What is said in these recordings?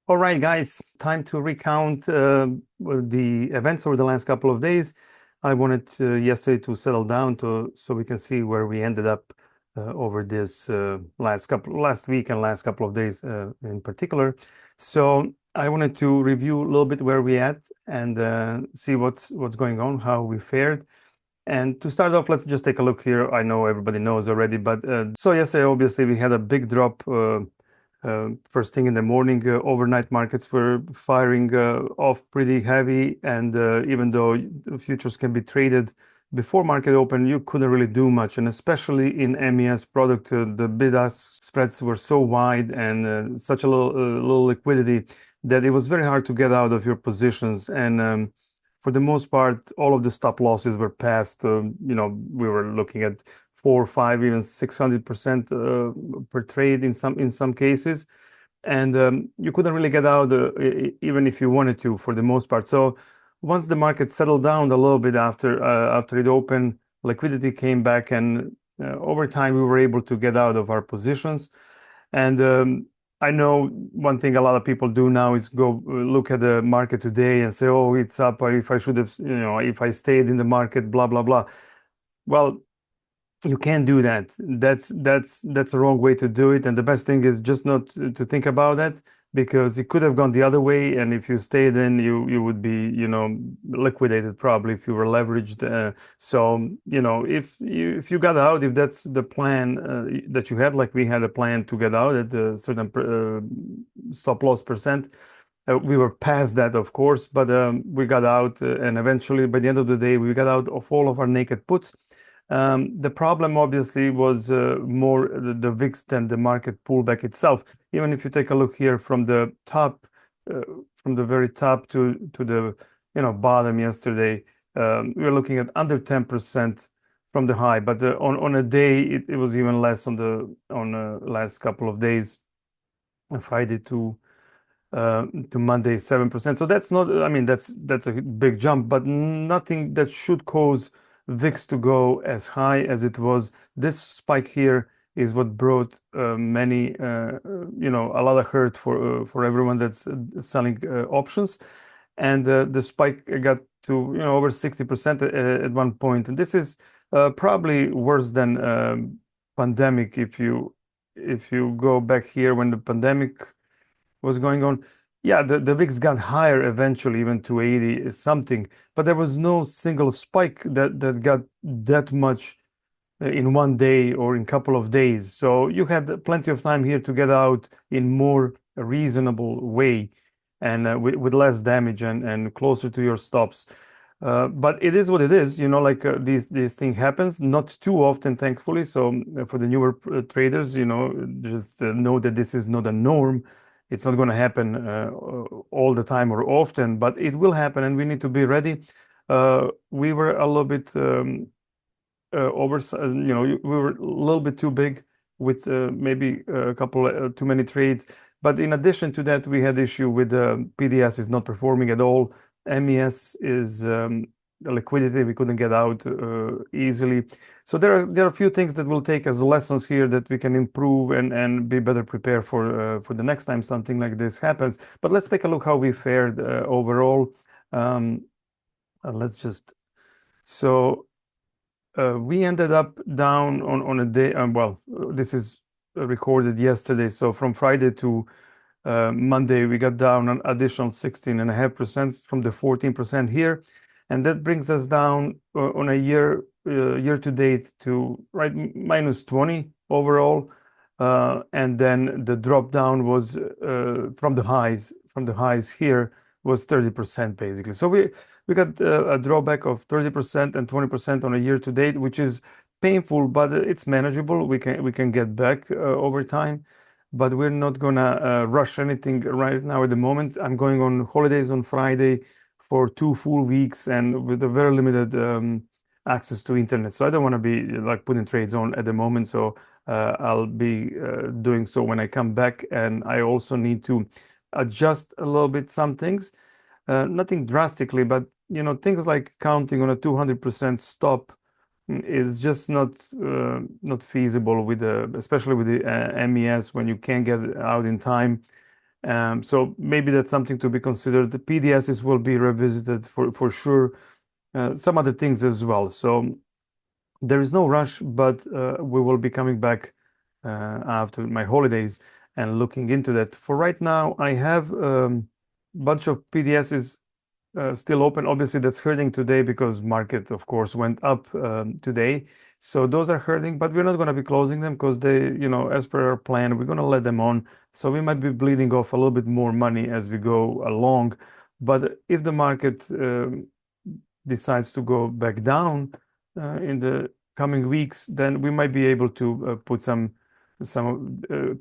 All right, guys, time to recount the events over the last couple of days. I wanted yesterday to settle down so we can see where we ended up over this last week and last couple of days in particular. So I wanted to review a little bit where we at and see what's going on, how we fared. And to start off, let's just take a look here. I know everybody knows already, but so yesterday, obviously, we had a big drop. First thing in the morning, overnight markets were firing off pretty heavy, and even though futures can be traded before market open, you couldn't really do much. And especially in MES product, the bid-ask spreads were so wide and such a little liquidity that it was very hard to get out of your positions. And for the most part, all of the stop losses were passed. We were looking at 4, 5, even 600% per trade in some cases, and you couldn't really get out even if you wanted to for the most part. So once the market settled down a little bit after it opened, liquidity came back, and over time we were able to get out of our positions. And I know one thing a lot of people do now is go look at the market today and say, "Oh, it's up. If I should have, if I stayed in the market, blah blah blah." Well, you can't do that. That's the wrong way to do it. And the best thing is just not to think about that, because it could have gone the other way. And if you stayed in, you would be, liquidated probably if you were leveraged. So, if you got out, if that's the plan that you had, like we had a plan to get out at a certain stop loss percent. We were past that, of course, but we got out, and eventually, by the end of the day, we got out of all of our naked puts. The problem obviously was more the VIX than the market pullback itself. Even if you take a look here from the top, from the very top to the bottom yesterday, we were looking at under 10% from the high. But on a day, it was even less on the last couple of days, Friday to Monday, 7%. So that's not, I mean, that's a big jump, but nothing that should cause VIX to go as high as it was. This spike here is what brought many, a lot of hurt for everyone that's selling options. And the spike got to, over 60% at one point. And this is probably worse than pandemic. If you go back here when the pandemic was going on, yeah, the VIX got higher eventually, even to 80 something, but there was no single spike that got that much in one day or in a couple of days. So you had plenty of time here to get out in more reasonable way, and with less damage and closer to your stops. But it is what it is, like this thing happens not too often, thankfully. So for the newer traders, just know that this is not a norm. It's not going to happen all the time or often, but it will happen, and we need to be ready. We were a little bit we were a little bit too big with maybe a couple too many trades. But in addition to that, we had issue with PDS is not performing at all. MES is liquidity, we couldn't get out easily. So there are a few things that will take as lessons here that we can improve and be better prepared for the next time something like this happens. But let's take a look how we fared overall. Let's just we ended up down on a day. Well, this is recorded yesterday, so from Friday to Monday we got down an additional 16.5% from the 14% here. And that brings us down on a year to date to minus 20 overall. And then the drop down was from the highs here was 30% basically. So we got a drawback of 30% and 20% on a year to date, which is painful, but it's manageable. We can get back over time, but we're not gonna rush anything right now at the moment. I'm going on holidays on Friday for 2 full weeks and with a very limited access to internet. So I don't want to be like putting trades on at the moment. So I'll be doing so when I come back. And I also need to adjust a little bit some things, nothing drastically, but things like counting on a 200% stop is just not feasible with especially with the MES when you can't get out in time. So maybe that's something to be considered. The PDSs will be revisited for sure. Some other things as well. So there is no rush, but we will be coming back after my holidays and looking into that. For right now, I have a bunch of PDSs still open. Obviously, that's hurting today because market, of course, went up today. So those are hurting, but we're not going to be closing them because they, as per our plan, we're going to let them on. So we might be bleeding off a little bit more money as we go along. But if the market decides to go back down in the coming weeks, then we might be able to put to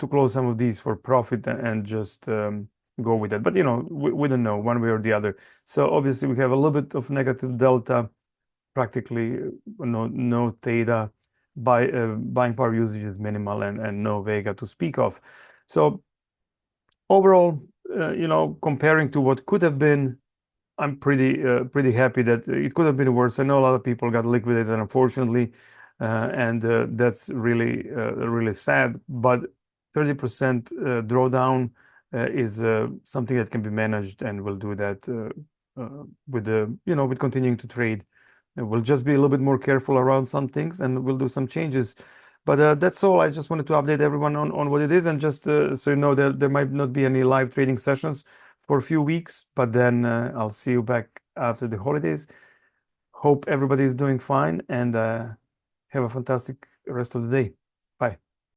close some of these for profit and just go with that. But we don't know one way or the other. So obviously we have a little bit of negative delta, practically no theta. Buying power usage is minimal and no vega to speak of. So overall, comparing to what could have been, I'm pretty happy that it could have been worse. I know a lot of people got liquidated, unfortunately, and that's really sad. But 30% drawdown is something that can be managed, and we'll do that with continuing to trade. And we'll just be a little bit more careful around some things, and we'll do some changes. But that's all. I just wanted to update everyone on what it is, and just so you know that there might not be any live trading sessions for a few weeks, but then I'll see you back after the holidays. Hope everybody is doing fine, and have a fantastic rest of the day.